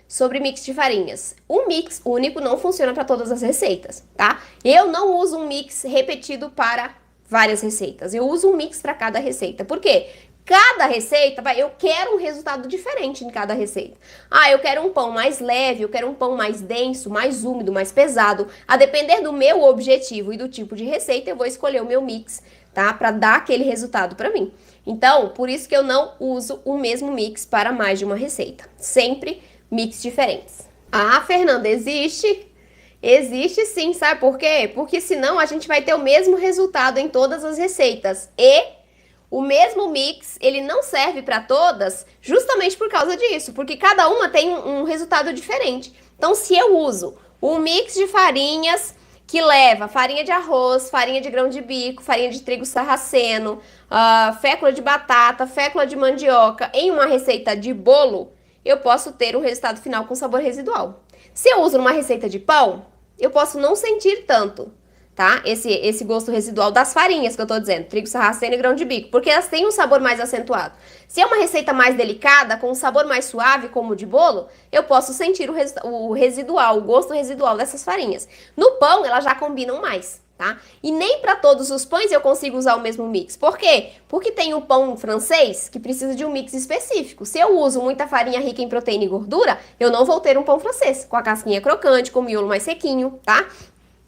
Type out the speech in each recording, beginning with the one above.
sobre mix de farinhas. Um mix único não funciona para todas as receitas, tá? Eu não uso um mix repetido para várias receitas. Eu uso um mix para cada receita. Por quê? Cada receita, eu quero um resultado diferente em cada receita. Ah, eu quero um pão mais leve, eu quero um pão mais denso, mais úmido, mais pesado. A depender do meu objetivo e do tipo de receita, eu vou escolher o meu mix, tá? Para dar aquele resultado para mim. Então, por isso que eu não uso o mesmo mix para mais de uma receita. Sempre mix diferentes. Ah, Fernanda, existe? Existe sim, sabe por quê? Porque senão a gente vai ter o mesmo resultado em todas as receitas. E o mesmo mix, ele não serve para todas justamente por causa disso, porque cada uma tem um resultado diferente. Então, se eu uso um mix de farinhas que leva farinha de arroz, farinha de grão de bico, farinha de trigo sarraceno, fécula de batata, fécula de mandioca em uma receita de bolo, eu posso ter um resultado final com sabor residual. Se eu uso numa receita de pão, eu posso não sentir tanto, tá? Esse gosto residual das farinhas que eu tô dizendo, trigo sarraceno e grão de bico, porque elas têm um sabor mais acentuado. Se é uma receita mais delicada, com um sabor mais suave, como o de bolo, eu posso sentir o residual, o gosto residual dessas farinhas. No pão, elas já combinam mais, tá? E nem para todos os pães eu consigo usar o mesmo mix. Por quê? Porque tem o pão francês que precisa de um mix específico. Se eu uso muita farinha rica em proteína e gordura, eu não vou ter um pão francês, com a casquinha crocante, com o miolo mais sequinho, tá?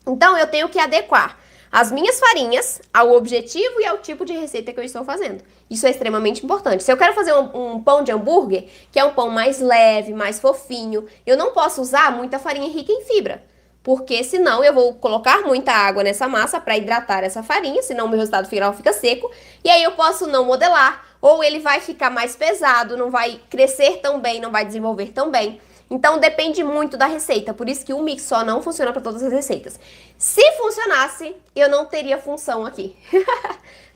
Então, eu tenho que adequar as minhas farinhas ao objetivo e ao tipo de receita que eu estou fazendo. Isso é extremamente importante. Se eu quero fazer um pão de hambúrguer, que é um pão mais leve, mais fofinho, eu não posso usar muita farinha rica em fibra, porque senão eu vou colocar muita água nessa massa para hidratar essa farinha, senão o meu resultado final fica seco, e aí eu posso não modelar, ou ele vai ficar mais pesado, não vai crescer tão bem, não vai desenvolver tão bem. Então, depende muito da receita, por isso que um mix só não funciona para todas as receitas. Se funcionasse, eu não teria função aqui.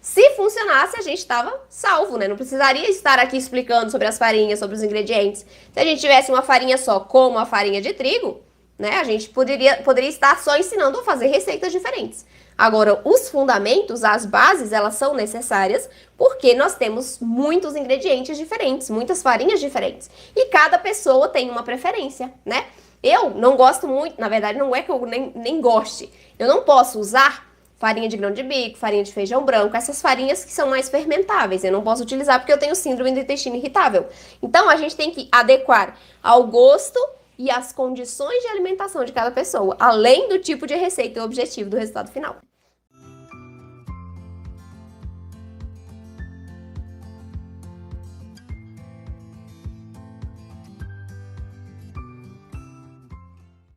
Se funcionasse, a gente estava salvo, né? Não precisaria estar aqui explicando sobre as farinhas, sobre os ingredientes. Se a gente tivesse uma farinha só, como a farinha de trigo, né? A gente poderia estar só ensinando a fazer receitas diferentes. Agora, os fundamentos, as bases, elas são necessárias porque nós temos muitos ingredientes diferentes, muitas farinhas diferentes. E cada pessoa tem uma preferência, né? Eu não gosto muito, na verdade não é que eu nem goste. Eu não posso usar farinha de grão de bico, farinha de feijão branco, essas farinhas que são mais fermentáveis. Eu não posso utilizar porque eu tenho síndrome do intestino irritável. Então, a gente tem que adequar ao gosto e as condições de alimentação de cada pessoa, além do tipo de receita e o objetivo do resultado final.